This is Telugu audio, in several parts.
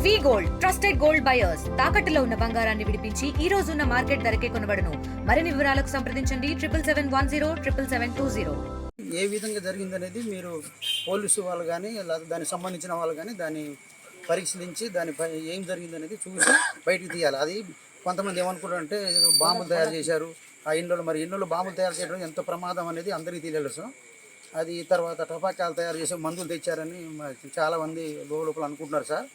వి గోల్డ్ ట్రస్టెడ్ గోల్డ్ బయర్స్ తాకట్టులో ఉన్న బంగారాన్ని విడిపించి ఈ రోజు ఉన్న మార్కెట్ ధరకే కొనబడును. మరిన్ని వివరాలకు సంప్రదించండి 77107720. ఏ విధంగా జరిగిందనేది మీరు పోలీసు వాళ్ళు కానీ దానికి సంబంధించిన వాళ్ళు కానీ దాన్ని పరిశీలించి దానిపై ఏం జరిగిందనేది చూసి బయటికి తీయాలి. అది కొంతమంది ఏమనుకుంటారంటే బాంబులు తయారు చేశారు ఆ ఇండ్లలో, మరి ఇండ్లలో బాంబులు తయారు చేయడం ఎంత ప్రమాదం అనేది అందరికీ తెలుసు. అది తర్వాత టపాకాయలు తయారు చేసే మందులు తెచ్చారని చాలామంది లోపల అనుకుంటున్నారు సార్.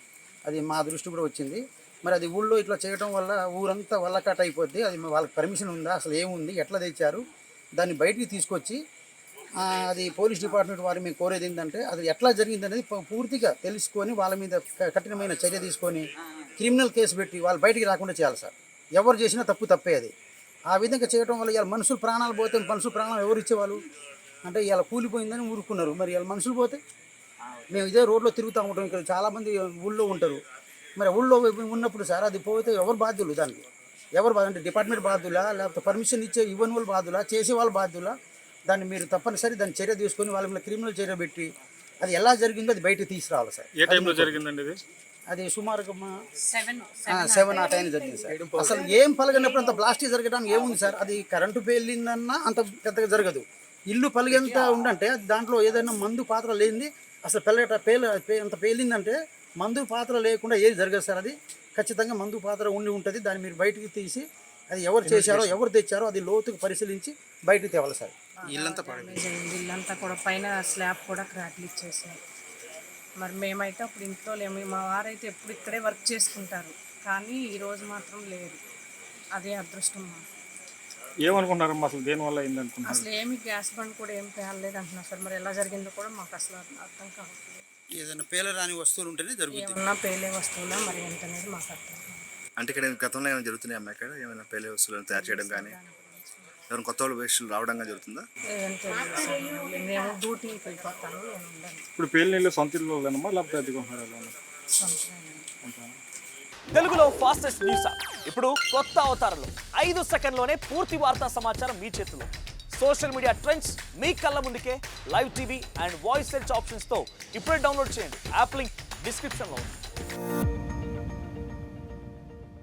అది మా దృష్టి కూడా వచ్చింది. మరి అది ఊళ్ళో ఇట్లా చేయడం వల్ల ఊరంతా వల్లకాట అయిపోద్ది. అది వాళ్ళకి పర్మిషన్ ఉందా, అసలు ఏముంది, ఎట్లా తెచ్చారు, దాన్ని బయటికి తీసుకొచ్చి అది పోలీస్ డిపార్ట్మెంట్ వారు మేము కోరేది ఏంటంటే అది ఎట్లా జరిగింది అనేది పూర్తిగా తెలుసుకొని వాళ్ళ మీద కఠినమైన చర్య తీసుకొని క్రిమినల్ కేసు పెట్టి వాళ్ళు బయటికి రాకుండా చేయాలి సార్. ఎవరు చేసినా తప్పే అది. ఆ విధంగా చేయడం వల్ల ఇవాళ మనుషులు ప్రాణాలు పోతే మనుషులు ప్రాణాలు ఎవరు ఇచ్చేవాళ్ళు అంటే ఇవాళ కూలిపోయిందని ఊరుకున్నారు. మరి ఇవాళ మనుషులు పోతే మేము ఇదే రోడ్లో తిరుగుతూ ఉంటాం. ఇక్కడ చాలామంది ఊళ్ళో ఉంటారు. మరి ఊళ్ళో ఉన్నప్పుడు సార్ అది పోతే ఎవరు బాధ్యులు దానికి? ఎవరు అంటే డిపార్ట్మెంట్ బాధ్యులా, లేకపోతే పర్మిషన్ ఇవ్వని వాళ్ళు బాధ్యులా, చేసే వాళ్ళు బాధ్యులా? దాన్ని మీరు తప్పనిసరి దాన్ని చర్య తీసుకొని వాళ్ళ మీద క్రిమినల్ చర్య పెట్టి అది ఎలా జరిగిందో అది బయటకు తీసుకురావాలి సార్. ఏ టైంలో జరిగిందండి ఇది? అది సుమారుగా 7 ఆ టైం జరిగింది సార్. అసలు ఏం పలగనప్పుడు అంత బ్లాస్టింగ్ జరగడానికి ఏముంది సార్? అది కరెంటు పేలిందన్నా అంత పెద్దగా జరగదు. ఇల్లు పలిగేంత ఉండంటే దాంట్లో ఏదైనా మందు పాత్ర లేనిది అసలు అంత పేలిందంటే మందు పాత్ర లేకుండా ఏది జరగదు సార్. అది ఖచ్చితంగా మందు పాత్ర ఉంటుంది. దాన్ని మీరు బయటికి తీసి అది ఎవరు చేశారో ఎవరు తెచ్చారో అది లోతుకు పరిశీలించి బయటికి తేవాలి సార్. ఇల్లంతా కూడా పైన స్లాబ్ కూడా క్రాక్లు ఇచ్చేసారు. మరి మేమైతే అప్పుడు ఇంట్లో లేము. మా వారైతే ఎప్పుడు ఇక్కడే వర్క్ చేసుకుంటారు, కానీ ఈరోజు మాత్రం లేదు. అదే అదృష్టం మాకు. ఏమనుకుంటున్నారమ్మా అసలు దేనివల్ల అయింది అనుకుంటున్నారు? అసలు ఏమి గ్యాస్ బండ్ కూడా ఏం పేలలేదు అంటున్నారు సార్. మరి ఎలా జరిగిందో కూడా మాకు అసలు అర్థం కావట్లేదు. ఏదైనా పేలరాని వస్తువులు ఉంటేనే జరుగుతుంది. ఏమన్నా పేలే వస్తువులా మరి ఏంటనేది మాకు అర్థం కాదు. అంటే ఇక్కడ గతంలో ఏమైనా జరుగుతున్నాయి అమ్మ? ఇక్కడ ఏమైనా పేలే వస్తువులను తయారు చేయడం కానీ ఎవరైనా కొత్త వాళ్ళు వేస్టులు రావడం కానీ జరుగుతుందా? ఏం తెలియదు సార్. మేము డ్యూటీకి వెళ్ళిపోతాను, నేను ఉండను. ఇప్పుడు పేలు నీళ్ళు సొంత ఇల్లు లేనమ్మా లేకపోతే అద్దెకుంటున్నారా? తెలుగులో ఫాస్టెస్ట్ న్యూస్ ఇప్పుడు కొత్త అవతారంలో 5 సెకండ్లోనే పూర్తి వార్తా సమాచారం మీ చేతిలో. సోషల్ మీడియా ట్రెండ్స్ మీ కళ్ళ ముందుకే live TV and voice search ఆప్షన్స్తో ఇప్పుడే డౌన్లోడ్ చేయండి. యాప్ లింక్ డిస్క్రిప్షన్లో ఉంది.